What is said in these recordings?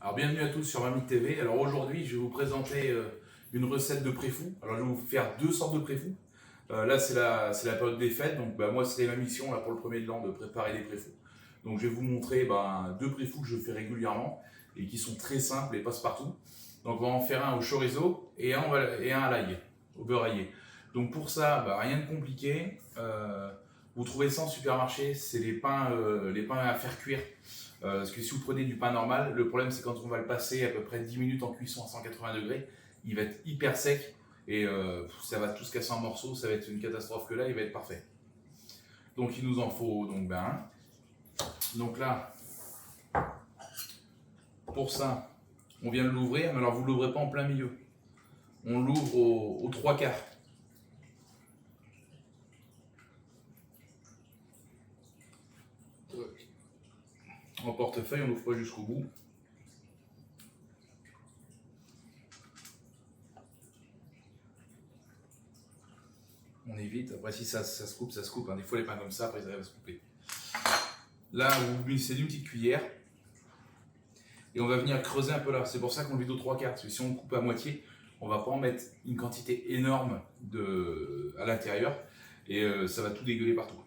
Alors bienvenue à tous sur Mamie TV. Alors aujourd'hui je vais vous présenter une recette de préfou. Alors je vais vous faire deux sortes de préfou. Là c'est la période des fêtes, donc moi c'est ma mission là, pour le premier de l'an de préparer des préfous. Donc je vais vous montrer deux préfous que je fais régulièrement et qui sont très simples et passe-partout. Donc on va en faire un au chorizo et un à l'ail, au beurre aillé. Donc pour ça, rien de compliqué. Vous trouvez ça en supermarché, c'est les pains à faire cuire. Parce que si vous prenez du pain normal, le problème c'est quand on va le passer à peu près 10 minutes en cuisson à 180 degrés, il va être hyper sec et ça va tout se casser en morceaux, ça va être une catastrophe, que là il va être parfait. Donc il nous en faut donc un. Donc là, pour ça, on vient de l'ouvrir, mais alors vous ne l'ouvrez pas en plein milieu. On l'ouvre aux trois quarts. En portefeuille, on l'ouvre pas jusqu'au bout. On évite. Après, si ça se coupe, ça se coupe. Des fois, les pains comme ça, après, ils arrivent à se couper. Là, vous glissez d'une petite cuillère. Et on va venir creuser un peu là. C'est pour ça qu'on le vide aux trois quarts. Parce que si on le coupe à moitié, on va pas en mettre une quantité énorme à l'intérieur. Et ça va tout dégueuler partout.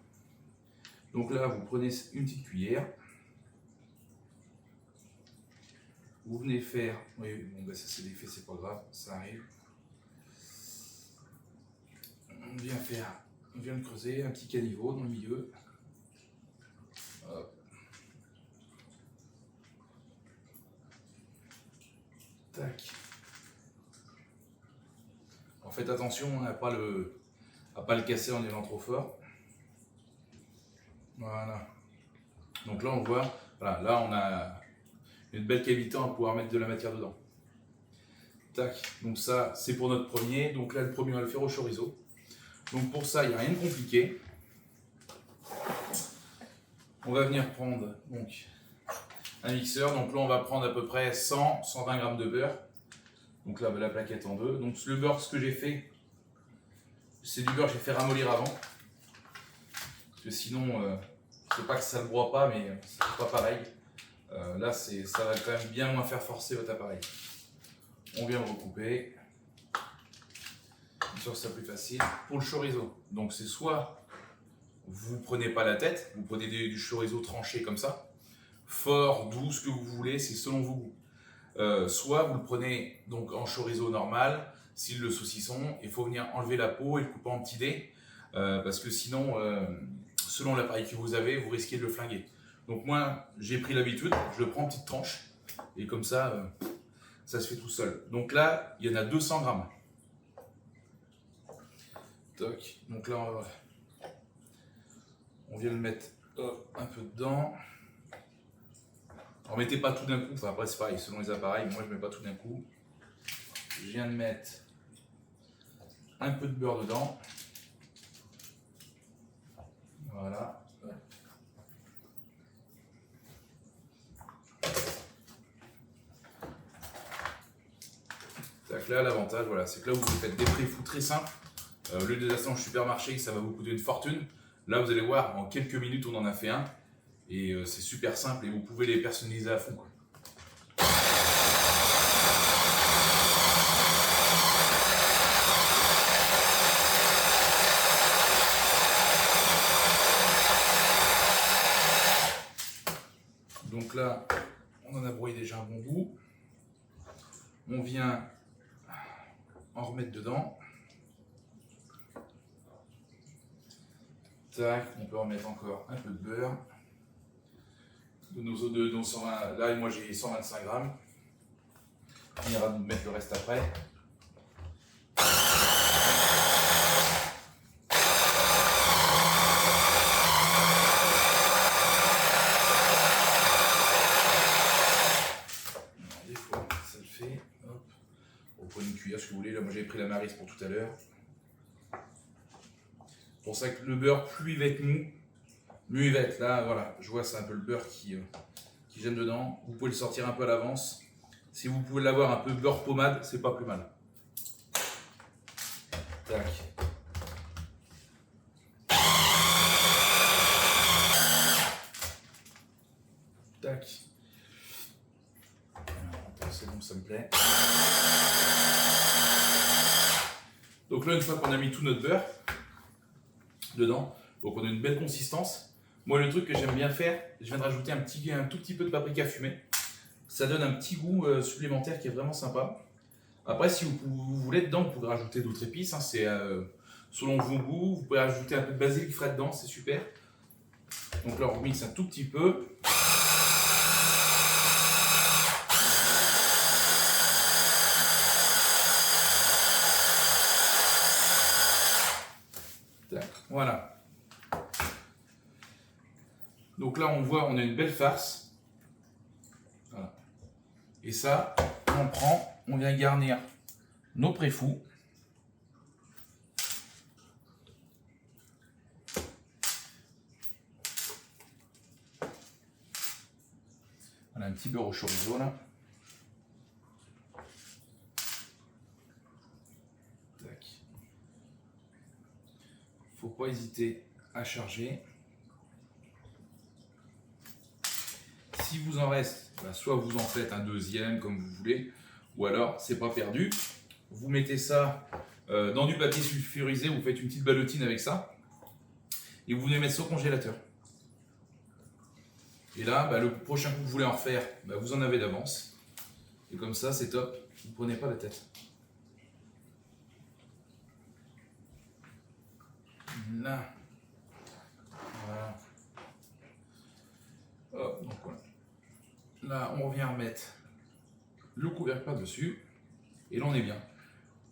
Donc là, vous prenez une petite cuillère. Vous venez faire, oui, bon ça c'est défait, c'est pas grave, ça arrive. On vient de creuser un petit caniveau dans le milieu. Hop. Tac. Alors faites attention à pas le casser en allant trop fort. Voilà. Donc là on voit, voilà, là on a une belle cavité, on va pouvoir mettre de la matière dedans. Tac, donc ça c'est pour notre premier. Donc là le premier on va le faire au chorizo. Donc pour ça il n'y a rien de compliqué. On va venir prendre donc un mixeur. Donc là on va prendre à peu près 100-120 g de beurre. Donc là la plaquette en deux. Donc le beurre, ce que j'ai fait, c'est du beurre que j'ai fait ramollir avant. Parce que sinon, c'est pas que ça ne broie pas, mais c'est pas pareil. Là, ça va quand même bien moins faire forcer votre appareil. On vient le recouper. Bien sûr, c'est plus facile. Pour le chorizo, donc c'est soit vous prenez pas la tête, vous prenez du chorizo tranché comme ça, fort, doux, ce que vous voulez, c'est selon vos goûts. Soit vous le prenez donc en chorizo normal, style le saucisson, il faut venir enlever la peau et le couper en petits dés, parce que sinon, selon l'appareil que vous avez, vous risquez de le flinguer. Donc moi, j'ai pris l'habitude, je le prends en petites tranches, et comme ça, ça se fait tout seul. Donc là, il y en a 200 grammes. Toc. Donc là, on vient le mettre un peu dedans. Alors mettez pas tout d'un coup, enfin après c'est pareil, selon les appareils, moi je mets pas tout d'un coup. Je viens de mettre un peu de beurre dedans. Voilà. Donc là, l'avantage, voilà, c'est que là, vous faites des préfous très simples. Au lieu de l'acheter en supermarché, ça va vous coûter une fortune. Là, vous allez voir, en quelques minutes, on en a fait un. Et c'est super simple et vous pouvez les personnaliser à fond, quoi. Donc là, on en a broyé déjà un bon bout. On vient en remettre dedans. Tac, on peut en mettre encore un peu de beurre. De nos 120, là moi j'ai 125 grammes. On ira nous mettre le reste après. Des fois ça le fait. Hop. On prend une cuillère si vous voulez. Là moi j'ai pris la Maryse pour tout à l'heure. C'est pour ça que le beurre, plus il va être mou, mieux il va être. Là, voilà, je vois c'est un peu le beurre qui gêne dedans. Vous pouvez le sortir un peu à l'avance. Si vous pouvez l'avoir un peu beurre pommade, c'est pas plus mal. Tac. Tac. c'est bon, ça me plaît. Donc là, une fois qu'on a mis tout notre beurre dedans, donc on a une belle consistance. Moi, le truc que j'aime bien faire, je viens de rajouter un tout petit peu de paprika fumé. Ça donne un petit goût supplémentaire qui est vraiment sympa. Après, si vous voulez dedans, vous pouvez rajouter d'autres épices. Hein, c'est selon vos goûts. Vous pouvez rajouter un peu de basilic frais dedans, c'est super. Donc là, on mixe un tout petit peu. Voilà. Donc là, on voit, on a une belle farce. Voilà. Et ça, on prend, on vient garnir nos préfous. Voilà, un petit beurre au chorizo là. Tac. Faut pas hésiter à charger. Si vous en reste, bah, soit vous en faites un deuxième comme vous voulez, ou alors c'est pas perdu. Vous mettez ça dans du papier sulfurisé, vous faites une petite ballotine avec ça, et vous venez mettre ça au congélateur. Et là, bah, le prochain coup que vous voulez en refaire, bah, vous en avez d'avance. Et comme ça, c'est top. Vous ne prenez pas la tête. Là. Voilà. Hop, donc voilà. Là, on revient remettre le couvercle par-dessus. Et là, on est bien.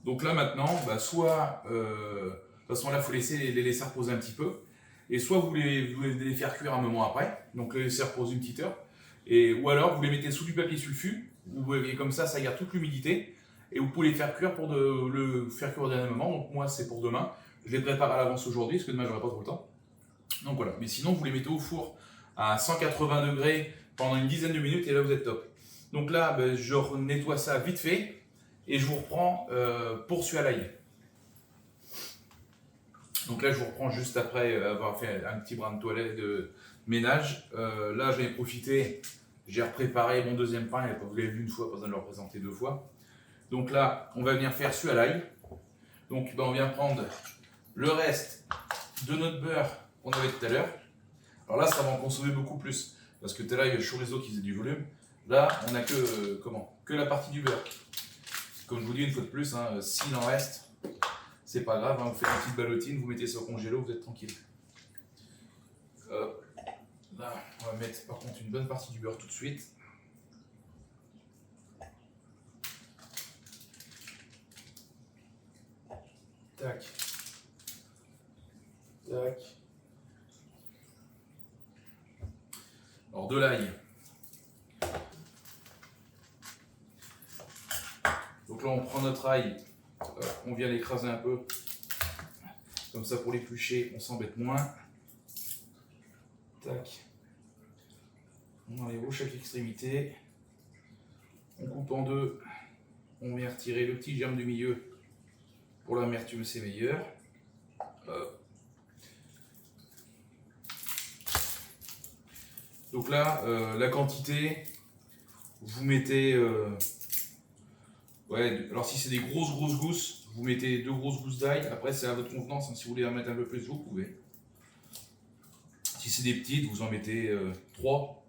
Donc là, maintenant, bah, soit... de toute façon, là, il faut les laisser reposer un petit peu. Et soit vous les faire cuire un moment après, donc les laisser reposer une petite heure, ou alors vous les mettez sous du papier sulfu, et comme ça garde toute l'humidité, et vous pouvez les faire cuire pour le faire cuire au dernier moment. Donc moi c'est pour demain, je les prépare à l'avance aujourd'hui, parce que demain j'aurai pas trop le temps. Donc voilà, mais sinon vous les mettez au four à 180 degrés pendant une dizaine de minutes, et là vous êtes top. Donc là, ben, je nettoie ça vite fait, et je vous reprends poursuit à l'ail. Donc là, je vous reprends juste après avoir fait un petit brin de toilette de ménage. Là, j'en ai profité, j'ai repréparé mon deuxième pain. Vous l'avez vu une fois, pas besoin de le représenter deux fois. Donc là, on va venir faire suer à l'ail. Donc, ben, on vient prendre le reste de notre beurre qu'on avait tout à l'heure. Alors là, ça va en consommer beaucoup plus. Parce que tout à l'heure, il y avait le chorizo qui faisait du volume. Là, on n'a que la partie du beurre. Comme je vous dis une fois de plus, hein, s'il en reste, c'est pas grave, hein, vous faites une petite ballotine, vous mettez ça au congélo, vous êtes tranquille. Là, on va mettre par contre une bonne partie du beurre tout de suite. Tac. Tac. Alors de l'ail. Donc là, on prend notre ail. On vient l'écraser un peu, comme ça pour l'éplucher, on s'embête moins. Tac. On enlève chaque extrémité. On coupe en deux. On vient retirer le petit germe du milieu. Pour l'amertume, c'est meilleur. Donc là, la quantité, vous mettez... ouais, alors si c'est des grosses gousses, vous mettez 2 grosses gousses d'ail. Après, c'est à votre convenance. Hein. Si vous voulez en mettre un peu plus, vous pouvez. Si c'est des petites, vous en mettez 3.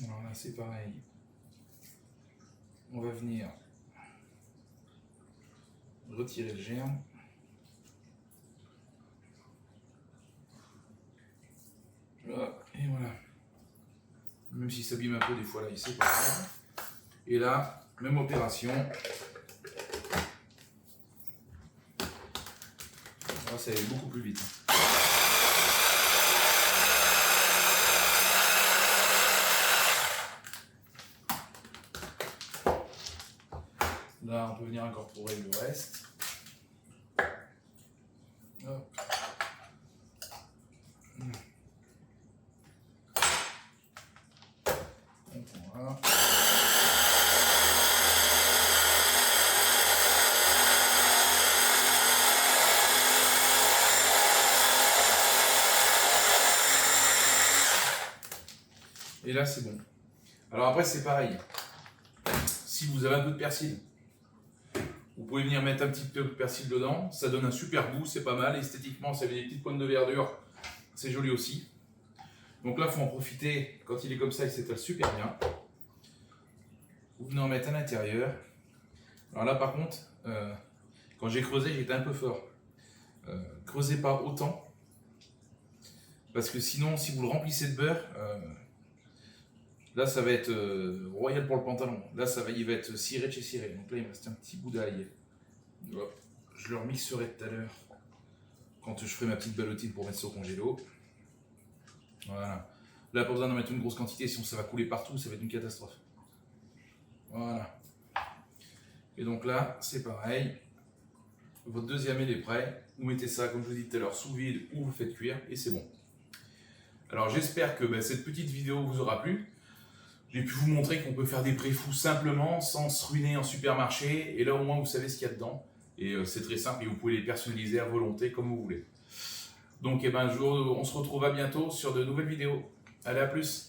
Alors là, c'est pareil. On va venir retirer le germe. Là, et voilà. Même si ça s'abîme un peu des fois là, c'est pas grave. Et là, même opération. Là, ça va beaucoup plus vite. Là, on peut venir incorporer le reste. Hop. Voilà. Et là, c'est bon. Alors après c'est pareil, si vous avez un peu de persil, vous pouvez venir mettre un petit peu de persil dedans, ça donne un super goût, c'est pas mal, esthétiquement ça fait des petites pointes de verdure, c'est joli aussi. Donc là il faut en profiter, quand il est comme ça il s'étale super bien. Vous venez en mettre à l'intérieur. Alors là par contre, quand j'ai creusé j'étais un peu fort. Creusez pas autant, parce que sinon si vous le remplissez de beurre, là ça va être royal pour le pantalon. Là il va être ciré de chez ciré. Donc là il me reste un petit bout d'ail. Je le remixerai tout à l'heure quand je ferai ma petite ballotine pour mettre ça au congélo. Voilà. Là pas besoin d'en mettre une grosse quantité, sinon ça va couler partout, ça va être une catastrophe. Voilà. Et donc là c'est pareil. Votre deuxième aile est prêt. Vous mettez ça, comme je vous dis tout à l'heure, sous vide ou vous le faites cuire et c'est bon. Alors j'espère que cette petite vidéo vous aura plu. J'ai pu vous montrer qu'on peut faire des préfous simplement, sans se ruiner en supermarché. Et là au moins vous savez ce qu'il y a dedans. Et c'est très simple et vous pouvez les personnaliser à volonté comme vous voulez. Donc on se retrouve à bientôt sur de nouvelles vidéos. Allez, à plus!